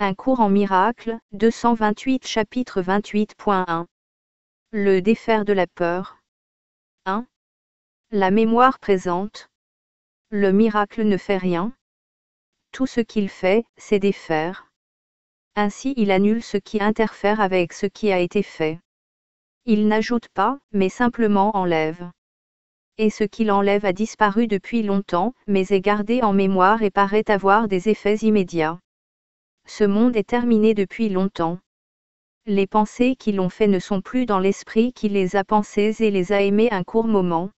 Un cours en miracle, 228 chapitre 28.1. Le défaire de la peur. 1. La mémoire présente. Le miracle ne fait rien. Tout ce qu'il fait, c'est défaire. Ainsi il annule ce qui interfère avec ce qui a été fait. Il n'ajoute pas, mais simplement enlève. Et ce qu'il enlève a disparu depuis longtemps, mais est gardé en mémoire et paraît avoir des effets immédiats. Ce monde est terminé depuis longtemps. Les pensées qui l'ont fait ne sont plus dans l'esprit qui les a pensées et les a aimées un court moment.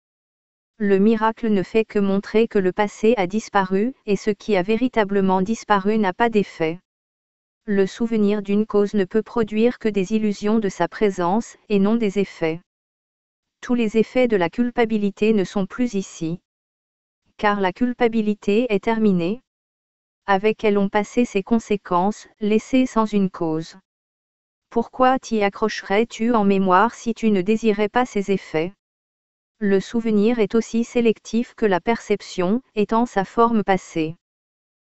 Le miracle ne fait que montrer que le passé a disparu, et ce qui a véritablement disparu n'a pas d'effet. Le souvenir d'une cause ne peut produire que des illusions de sa présence, et non des effets. Tous les effets de la culpabilité ne sont plus ici. Car la culpabilité est terminée. Avec elle ont passé ses conséquences, laissées sans une cause. Pourquoi t'y accrocherais-tu en mémoire si tu ne désirais pas ses effets? Le souvenir est aussi sélectif que la perception, étant sa forme passée.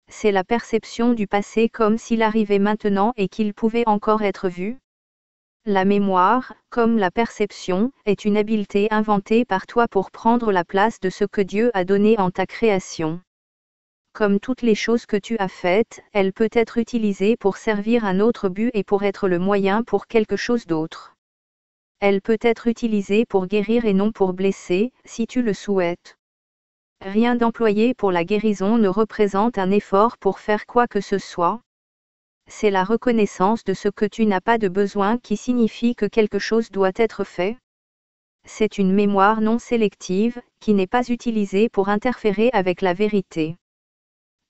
C'est la perception du passé comme s'il arrivait maintenant et qu'il pouvait encore être vu. La mémoire, comme la perception, est une habileté inventée par toi pour prendre la place de ce que Dieu a donné en ta création. Comme toutes les choses que tu as faites, elle peut être utilisée pour servir un autre but et pour être le moyen pour quelque chose d'autre. Elle peut être utilisée pour guérir et non pour blesser, si tu le souhaites. Rien d'employé pour la guérison ne représente un effort pour faire quoi que ce soit. C'est la reconnaissance de ce que tu n'as pas de besoin qui signifie que quelque chose doit être fait. C'est une mémoire non sélective, qui n'est pas utilisée pour interférer avec la vérité.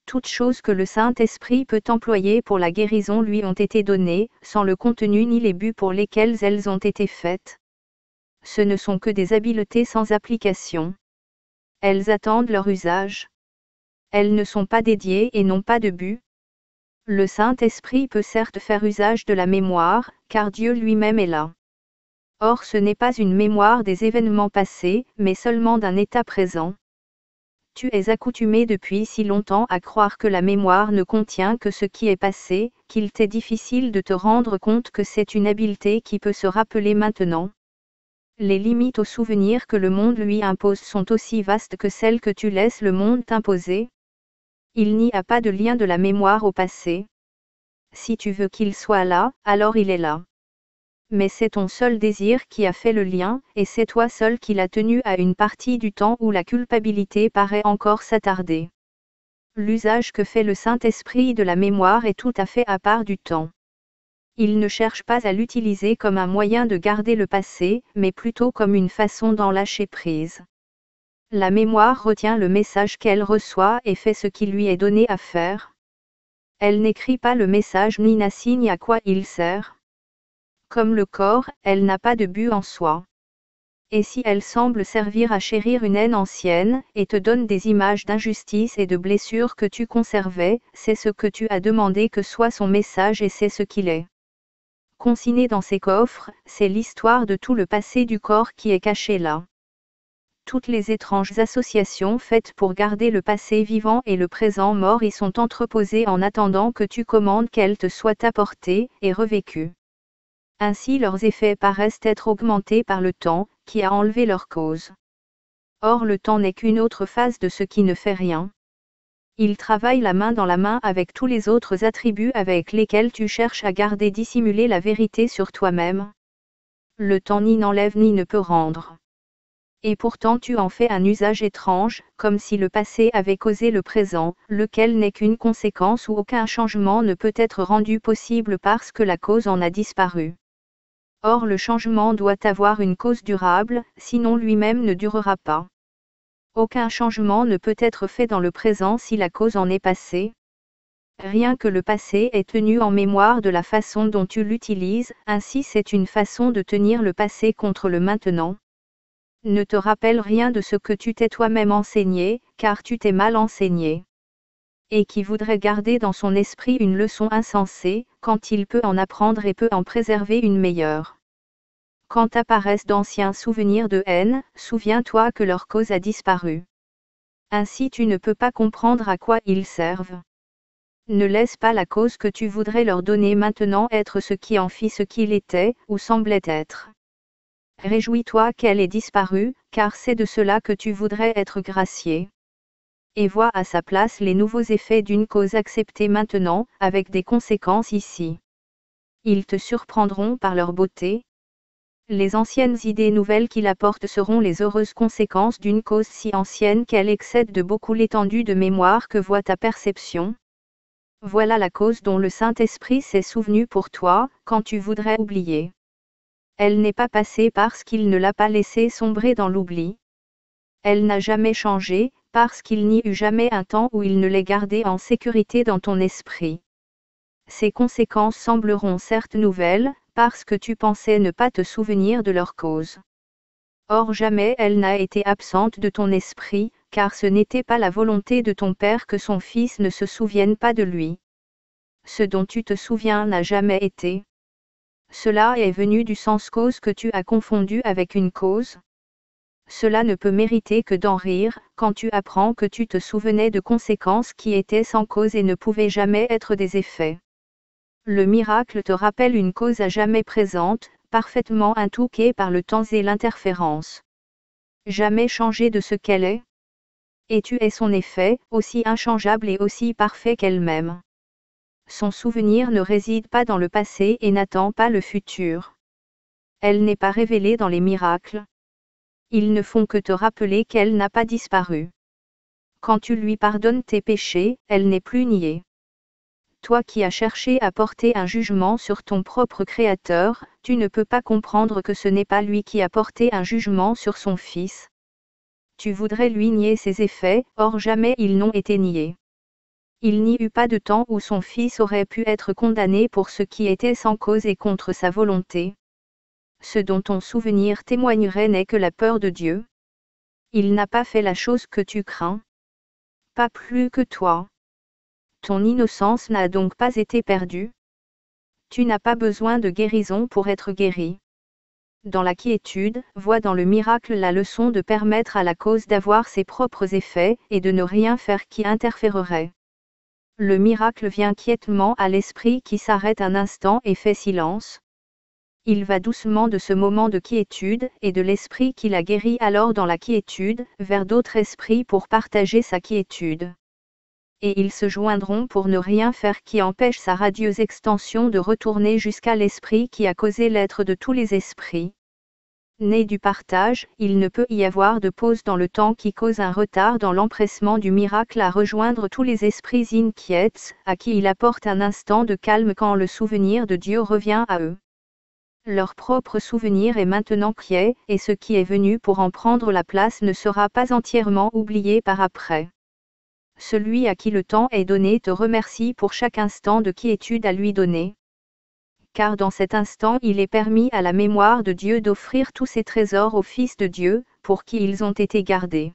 Toutes choses que le Saint-Esprit peut employer pour la guérison lui ont été données, sans le contenu ni les buts pour lesquels elles ont été faites. Ce ne sont que des habiletés sans application. Elles attendent leur usage. Elles ne sont pas dédiées et n'ont pas de but. Le Saint-Esprit peut certes faire usage de la mémoire, car Dieu lui-même est là. Or ce n'est pas une mémoire des événements passés, mais seulement d'un état présent. Tu es accoutumé depuis si longtemps à croire que la mémoire ne contient que ce qui est passé, qu'il t'est difficile de te rendre compte que c'est une habileté qui peut se rappeler maintenant. Les limites au souvenir que le monde lui impose sont aussi vastes que celles que tu laisses le monde t'imposer. Il n'y a pas de lien de la mémoire au passé. Si tu veux qu'il soit là, alors il est là. Mais c'est ton seul désir qui a fait le lien, et c'est toi seul qui l'as tenu à une partie du temps où la culpabilité paraît encore s'attarder. L'usage que fait le Saint-Esprit de la mémoire est tout à fait à part du temps. Il ne cherche pas à l'utiliser comme un moyen de garder le passé, mais plutôt comme une façon d'en lâcher prise. La mémoire retient le message qu'elle reçoit et fait ce qui lui est donné à faire. Elle n'écrit pas le message ni n'assigne à quoi il sert. Comme le corps, elle n'a pas de but en soi. Et si elle semble servir à chérir une haine ancienne, et te donne des images d'injustice et de blessures que tu conservais, c'est ce que tu as demandé que soit son message et c'est ce qu'il est. Consigné dans ces coffres, c'est l'histoire de tout le passé du corps qui est caché là. Toutes les étranges associations faites pour garder le passé vivant et le présent mort y sont entreposées en attendant que tu commandes qu'elles te soient apportées et revécues. Ainsi leurs effets paraissent être augmentés par le temps, qui a enlevé leur cause. Or le temps n'est qu'une autre phase de ce qui ne fait rien. Il travaille la main dans la main avec tous les autres attributs avec lesquels tu cherches à garder dissimulée la vérité sur toi-même. Le temps ni n'enlève ni ne peut rendre. Et pourtant tu en fais un usage étrange, comme si le passé avait causé le présent, lequel n'est qu'une conséquence où aucun changement ne peut être rendu possible parce que la cause en a disparu. Or le changement doit avoir une cause durable, sinon lui-même ne durera pas. Aucun changement ne peut être fait dans le présent si la cause en est passée. Rien que le passé est tenu en mémoire de la façon dont tu l'utilises, ainsi c'est une façon de tenir le passé contre le maintenant. Ne te rappelle rien de ce que tu t'es toi-même enseigné, car tu t'es mal enseigné. Et qui voudrait garder dans son esprit une leçon insensée, quand il peut en apprendre et peut en préserver une meilleure. Quand apparaissent d'anciens souvenirs de haine, souviens-toi que leur cause a disparu. Ainsi tu ne peux pas comprendre à quoi ils servent. Ne laisse pas la cause que tu voudrais leur donner maintenant être ce qui en fit ce qu'il était, ou semblait être. Réjouis-toi qu'elle ait disparu, car c'est de cela que tu voudrais être gracié. Et vois à sa place les nouveaux effets d'une cause acceptée maintenant, avec des conséquences ici. Ils te surprendront par leur beauté. Les anciennes idées nouvelles qu'il apporte seront les heureuses conséquences d'une cause si ancienne qu'elle excède de beaucoup l'étendue de mémoire que voit ta perception. Voilà la cause dont le Saint-Esprit s'est souvenu pour toi, quand tu voudrais oublier. Elle n'est pas passée parce qu'il ne l'a pas laissée sombrer dans l'oubli. Elle n'a jamais changé, parce qu'il n'y eut jamais un temps où il ne l'ait gardée en sécurité dans ton esprit. Ces conséquences sembleront certes nouvelles, parce que tu pensais ne pas te souvenir de leur cause. Or jamais elle n'a été absente de ton esprit, car ce n'était pas la volonté de ton Père que son Fils ne se souvienne pas de lui. Ce dont tu te souviens n'a jamais été. Cela est venu du sens cause que tu as confondu avec une cause. Cela ne peut mériter que d'en rire, quand tu apprends que tu te souvenais de conséquences qui étaient sans cause et ne pouvaient jamais être des effets. Le miracle te rappelle une cause à jamais présente, parfaitement intouquée par le temps et l'interférence. Jamais changée de ce qu'elle est. Et tu es son effet, aussi inchangeable et aussi parfait qu'elle-même. Son souvenir ne réside pas dans le passé et n'attend pas le futur. Elle n'est pas révélée dans les miracles. Ils ne font que te rappeler qu'elle n'a pas disparu. Quand tu lui pardonnes tes péchés, elle n'est plus niée. Toi qui as cherché à porter un jugement sur ton propre Créateur, tu ne peux pas comprendre que ce n'est pas lui qui a porté un jugement sur son Fils. Tu voudrais lui nier ses effets, or jamais ils n'ont été niés. Il n'y eut pas de temps où son Fils aurait pu être condamné pour ce qui était sans cause et contre sa volonté. Ce dont ton souvenir témoignerait n'est que la peur de Dieu. Il n'a pas fait la chose que tu crains. Pas plus que toi. Ton innocence n'a donc pas été perdue. Tu n'as pas besoin de guérison pour être guéri. Dans la quiétude, vois dans le miracle la leçon de permettre à la cause d'avoir ses propres effets et de ne rien faire qui interférerait. Le miracle vient quiètement à l'esprit qui s'arrête un instant et fait silence. Il va doucement de ce moment de quiétude et de l'esprit qui l'a guéri alors dans la quiétude, vers d'autres esprits pour partager sa quiétude. Et ils se joindront pour ne rien faire qui empêche sa radieuse extension de retourner jusqu'à l'esprit qui a causé l'être de tous les esprits. Né du partage, il ne peut y avoir de pause dans le temps qui cause un retard dans l'empressement du miracle à rejoindre tous les esprits inquiets, à qui il apporte un instant de calme quand le souvenir de Dieu revient à eux. Leur propre souvenir est maintenant quiet, et ce qui est venu pour en prendre la place ne sera pas entièrement oublié par après. Celui à qui le temps est donné te remercie pour chaque instant de quiétude à lui donner. Car dans cet instant il est permis à la mémoire de Dieu d'offrir tous ses trésors au Fils de Dieu, pour qui ils ont été gardés.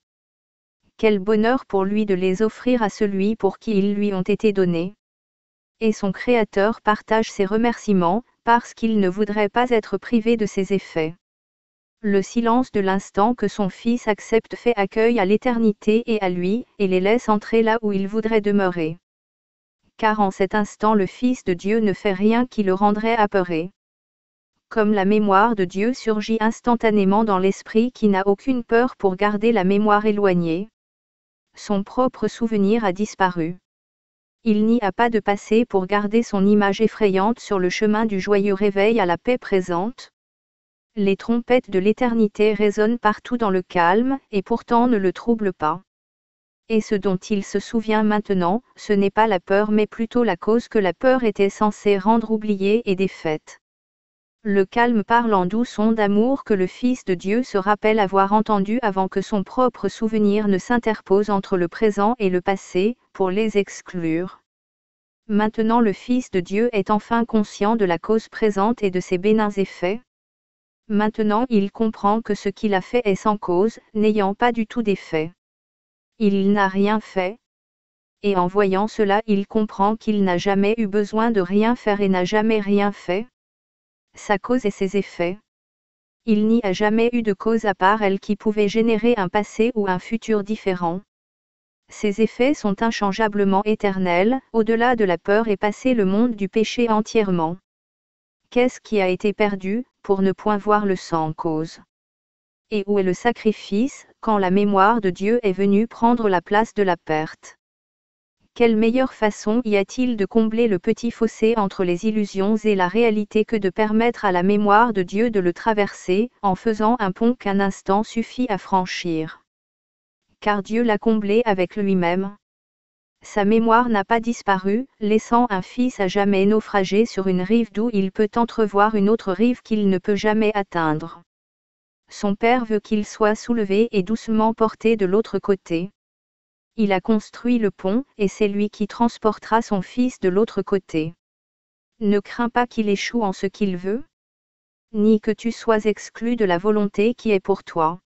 Quel bonheur pour lui de les offrir à celui pour qui ils lui ont été donnés. Et son Créateur partage ses remerciements, parce qu'il ne voudrait pas être privé de ses effets. Le silence de l'instant que son Fils accepte fait accueil à l'éternité et à lui, et les laisse entrer là où il voudrait demeurer. Car en cet instant le Fils de Dieu ne fait rien qui le rendrait apeuré. Comme la mémoire de Dieu surgit instantanément dans l'esprit qui n'a aucune peur pour garder la mémoire éloignée. Son propre souvenir a disparu. Il n'y a pas de passé pour garder son image effrayante sur le chemin du joyeux réveil à la paix présente. Les trompettes de l'éternité résonnent partout dans le calme, et pourtant ne le troublent pas. Et ce dont il se souvient maintenant, ce n'est pas la peur mais plutôt la cause que la peur était censée rendre oubliée et défaite. Le calme parle en douce onde d'amour que le Fils de Dieu se rappelle avoir entendu avant que son propre souvenir ne s'interpose entre le présent et le passé, pour les exclure. Maintenant le Fils de Dieu est enfin conscient de la cause présente et de ses bénins effets. Maintenant il comprend que ce qu'il a fait est sans cause, n'ayant pas du tout d'effet. Il n'a rien fait. Et en voyant cela il comprend qu'il n'a jamais eu besoin de rien faire et n'a jamais rien fait. Sa cause et ses effets. Il n'y a jamais eu de cause à part elle qui pouvait générer un passé ou un futur différent. Ses effets sont inchangeablement éternels, au-delà de la peur est passé le monde du péché entièrement. Qu'est-ce qui a été perdu, pour ne point voir le sang cause? Et où est le sacrifice, quand la mémoire de Dieu est venue prendre la place de la perte? Quelle meilleure façon y a-t-il de combler le petit fossé entre les illusions et la réalité que de permettre à la mémoire de Dieu de le traverser, en faisant un pont qu'un instant suffit à franchir? Car Dieu l'a comblé avec lui-même. Sa mémoire n'a pas disparu, laissant un fils à jamais naufragé sur une rive d'où il peut entrevoir une autre rive qu'il ne peut jamais atteindre. Son Père veut qu'il soit soulevé et doucement porté de l'autre côté. Il a construit le pont, et c'est lui qui transportera son fils de l'autre côté. Ne crains pas qu'il échoue en ce qu'il veut, ni que tu sois exclu de la volonté qui est pour toi.